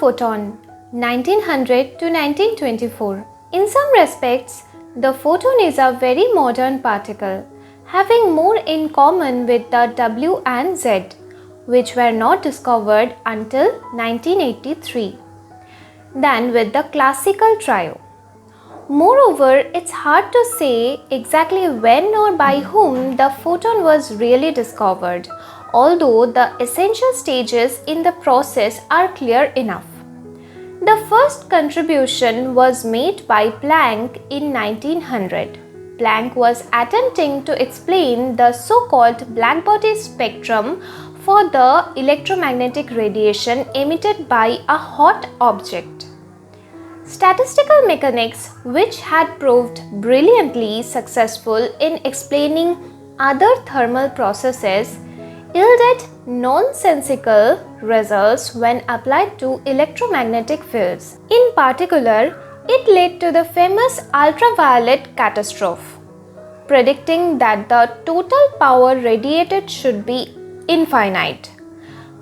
photon, 1900 to 1924. In some respects, the photon is a very modern particle, having more in common with the W and Z, which were not discovered until 1983, than with the classical trio. Moreover, it's hard to say exactly when or by whom the photon was really discovered, although the essential stages in the process are clear enough. The first contribution was made by Planck in 1900. Planck was attempting to explain the so-called blackbody spectrum for the electromagnetic radiation emitted by a hot object. Statistical mechanics, which had proved brilliantly successful in explaining other thermal processes, yielded nonsensical results when applied to electromagnetic fields. In particular, it led to the famous ultraviolet catastrophe, predicting that the total power radiated should be infinite.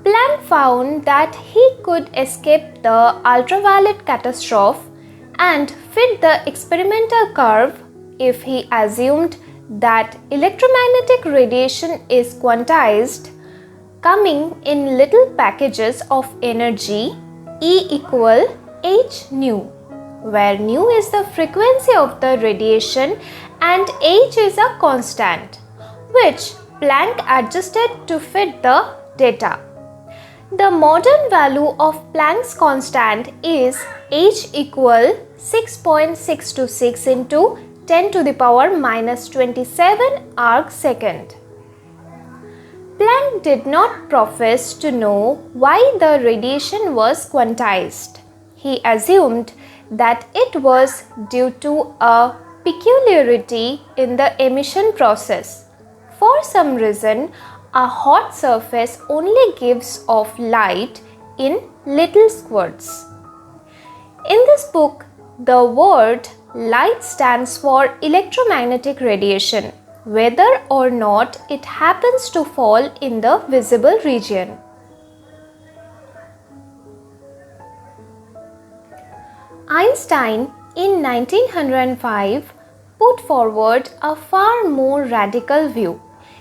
Planck found that he could escape the ultraviolet catastrophe and fit the experimental curve if he assumed that electromagnetic radiation is quantized, coming in little packages of energy E equal h nu, where nu is the frequency of the radiation and h is a constant, which Planck adjusted to fit the data. The modern value of Planck's constant is h equal 6.626 into 10 to the power minus 27 arc-second. Planck did not profess to know why the radiation was quantized. He assumed that it was due to a peculiarity in the emission process. For some reason, a hot surface only gives off light in little squirts. In this book, the word light stands for electromagnetic radiation, whether or not it happens to fall in the visible region. Einstein in 1905 put forward a far more radical view.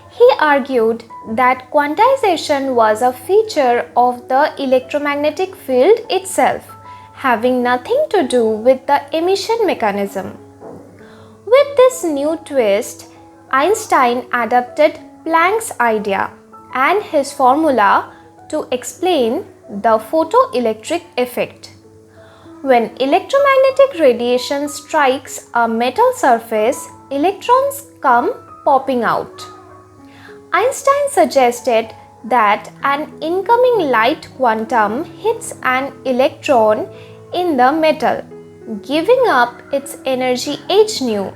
He argued that quantization was a feature of the electromagnetic field itself, having nothing to do with the emission mechanism. With this new twist, Einstein adopted Planck's idea and his formula to explain the photoelectric effect. When electromagnetic radiation strikes a metal surface, electrons come popping out. Einstein suggested that an incoming light quantum hits an electron in the metal, giving up its energy h nu.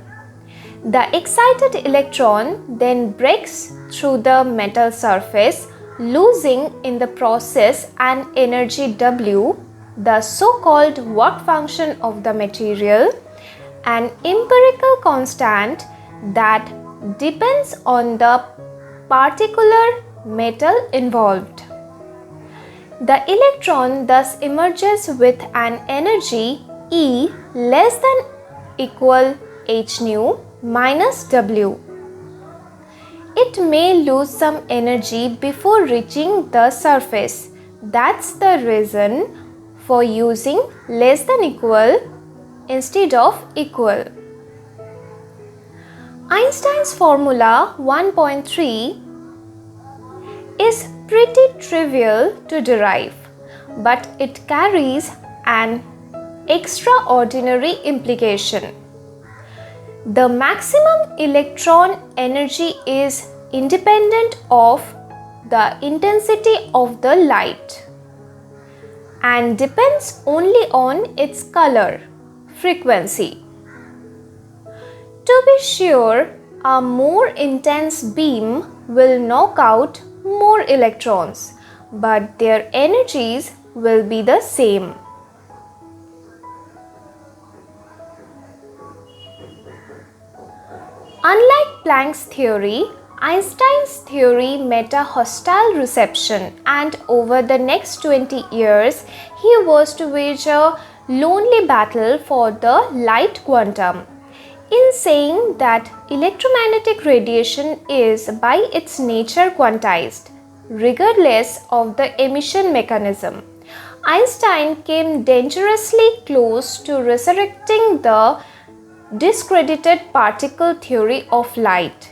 The excited electron then breaks through the metal surface, losing in the process an energy W, the so-called work function of the material, an empirical constant that depends on the particular metal involved. The electron thus emerges with an energy E less than equal h nu minus W. It may lose some energy before reaching the surface. That's the reason for using less than equal instead of equal. Einstein's formula 1.3 is pretty trivial to derive, but it carries an extraordinary implication. The maximum electron energy is independent of the intensity of the light and depends only on its color, frequency. To be sure, a more intense beam will knock out more electrons, but their energies will be the same. Unlike Planck's theory, Einstein's theory met a hostile reception, and over the next 20 years, he was to wage a lonely battle for the light quantum. In saying that electromagnetic radiation is by its nature quantized, regardless of the emission mechanism, Einstein came dangerously close to resurrecting the discredited particle theory of light.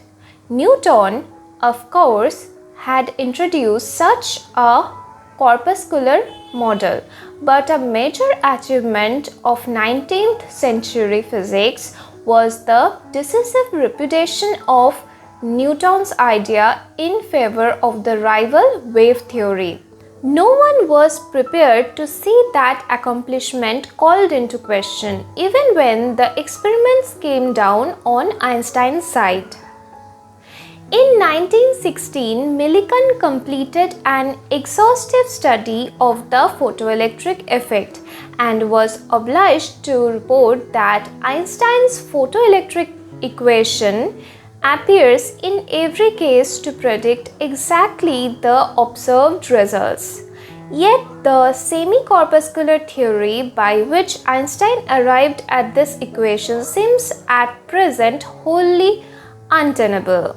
Newton, of course, had introduced such a corpuscular model, but a major achievement of 19th century physics was the decisive repudiation of Newton's idea in favor of the rival wave theory. No one was prepared to see that accomplishment called into question, even when the experiments came down on Einstein's side. In 1916, Millikan completed an exhaustive study of the photoelectric effect and was obliged to report that Einstein's photoelectric equation appears in every case to predict exactly the observed results. Yet the semi-corpuscular theory by which Einstein arrived at this equation seems at present wholly untenable.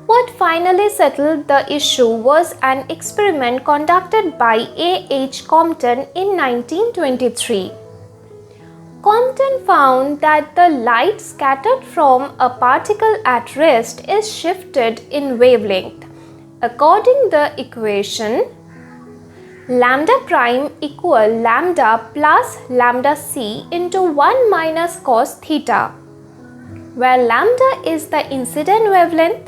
What finally settled the issue was an experiment conducted by A. H. Compton in 1923. Compton found that the light scattered from a particle at rest is shifted in wavelength. According to the equation, lambda prime equal lambda plus lambda c into 1 minus cos theta, where lambda is the incident wavelength,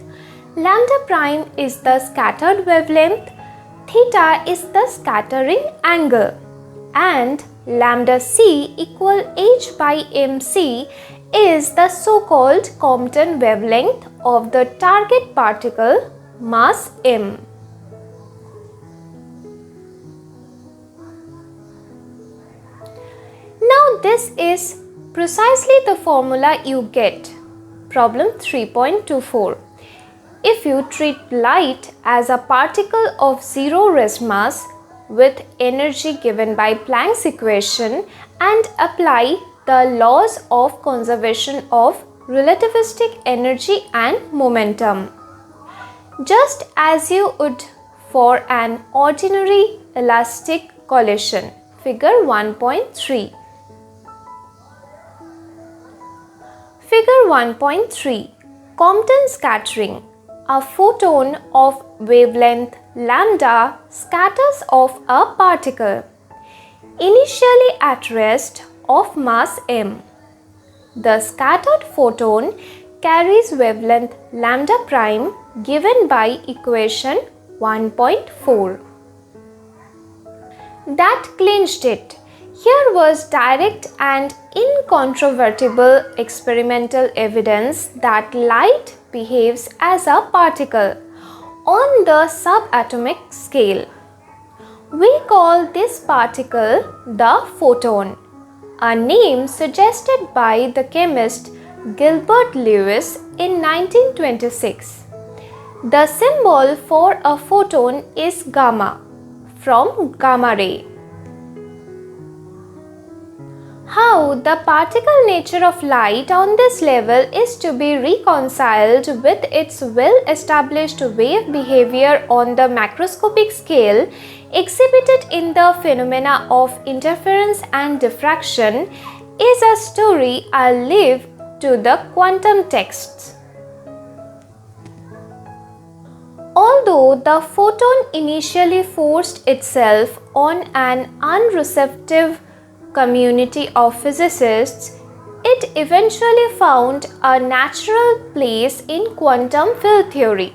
lambda prime is the scattered wavelength, theta is the scattering angle, and lambda c equal h by mc is the so-called Compton wavelength of the target particle mass m. Now this is precisely the formula you get. Problem 3.24. If you treat light as a particle of zero rest mass with energy given by Planck's equation and apply the laws of conservation of relativistic energy and momentum, just as you would for an ordinary elastic collision. Figure 1.3. Figure 1.3. Compton scattering. A photon of wavelength lambda scatters off a particle, initially at rest, of mass m. The scattered photon carries wavelength lambda prime given by equation 1.4. That clinched it. Here was direct and incontrovertible experimental evidence that light behaves as a particle on the subatomic scale. We call this particle the photon, a name suggested by the chemist Gilbert Lewis in 1926. The symbol for a photon is gamma, from gamma ray. How the particle nature of light on this level is to be reconciled with its well-established wave behavior on the macroscopic scale exhibited in the phenomena of interference and diffraction is a story I'll leave to the quantum texts. Although the photon initially forced itself on an unreceptive community of physicists, it eventually found a natural place in quantum field theory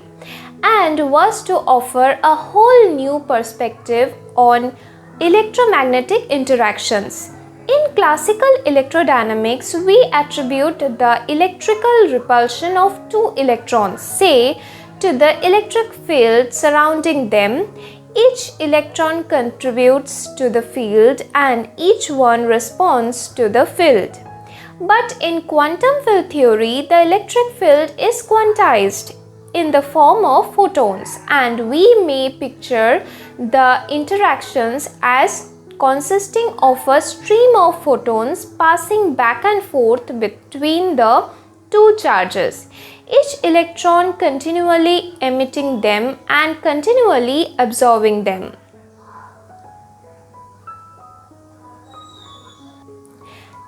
and was to offer a whole new perspective on electromagnetic interactions. In classical electrodynamics, we attribute the electrical repulsion of two electrons, say, to the electric field surrounding them. Each electron contributes to the field and each one responds to the field. But in quantum field theory, the electric field is quantized. in the form of photons, and we may picture the interactions as consisting of a stream of photons passing back and forth between the two charges, each electron continually emitting them and continually absorbing them.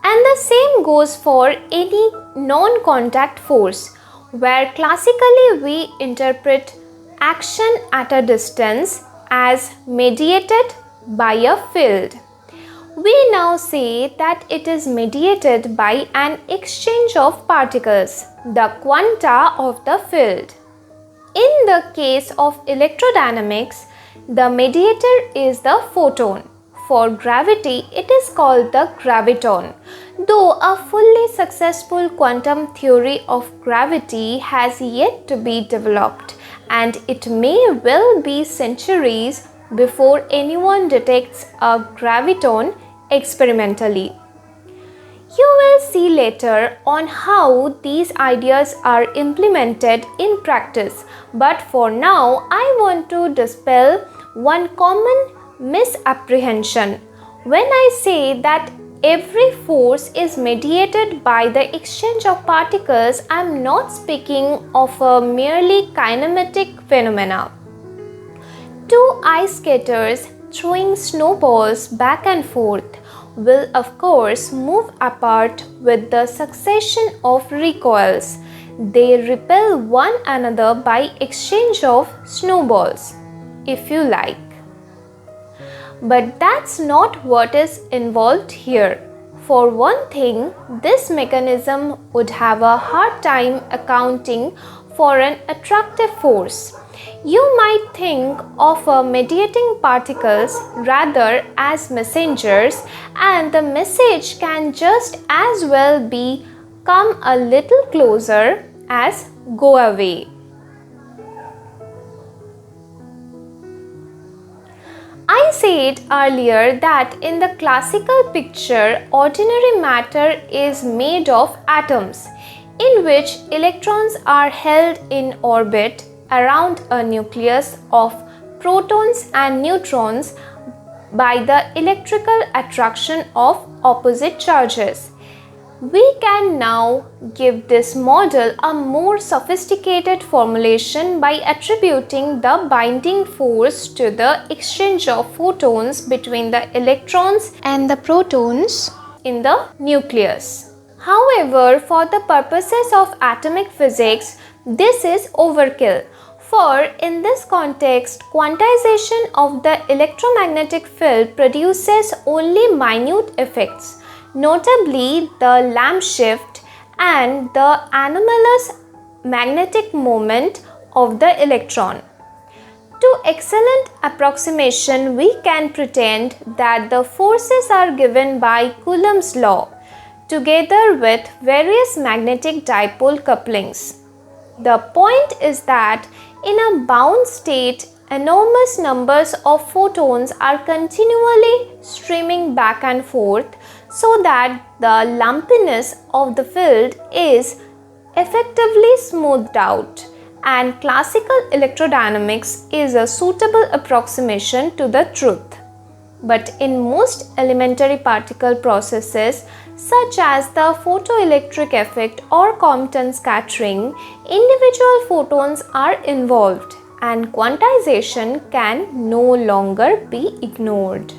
And the same goes for any non-contact force, where classically we interpret action at a distance as mediated by a field. We now say that it is mediated by an exchange of particles, the quanta of the field. In the case of electrodynamics, the mediator is the photon. For gravity, it is called the graviton, though a fully successful quantum theory of gravity has yet to be developed, and it may well be centuries before anyone detects a graviton experimentally. You will see later on how these ideas are implemented in practice, but for now I want to dispel one common misapprehension. When I say that every force is mediated by the exchange of particles, I am not speaking of a merely kinematic phenomena. Two ice skaters throwing snowballs back and forth will of course move apart with the succession of recoils. They repel one another by exchange of snowballs, if you like. But that's not what is involved here. For one thing, this mechanism would have a hard time accounting for an attractive force. You might think of mediating particles rather as messengers, and the message can just as well be come a little closer as go away. I said earlier that in the classical picture, ordinary matter is made of atoms, in which electrons are held in orbit around a nucleus of protons and neutrons by the electrical attraction of opposite charges. We can now give this model a more sophisticated formulation by attributing the binding force to the exchange of photons between the electrons and the protons in the nucleus. However, for the purposes of atomic physics, this is overkill. For in this context, quantization of the electromagnetic field produces only minute effects, notably the lamp shift and the anomalous magnetic moment of the electron. To excellent approximation, we can pretend that the forces are given by Coulomb's law, together with various magnetic dipole couplings. The point is that in a bound state, enormous numbers of photons are continually streaming back and forth, so that the lumpiness of the field is effectively smoothed out, and classical electrodynamics is a suitable approximation to the truth. But in most elementary particle processes, such as the photoelectric effect or Compton scattering, individual photons are involved, and quantization can no longer be ignored.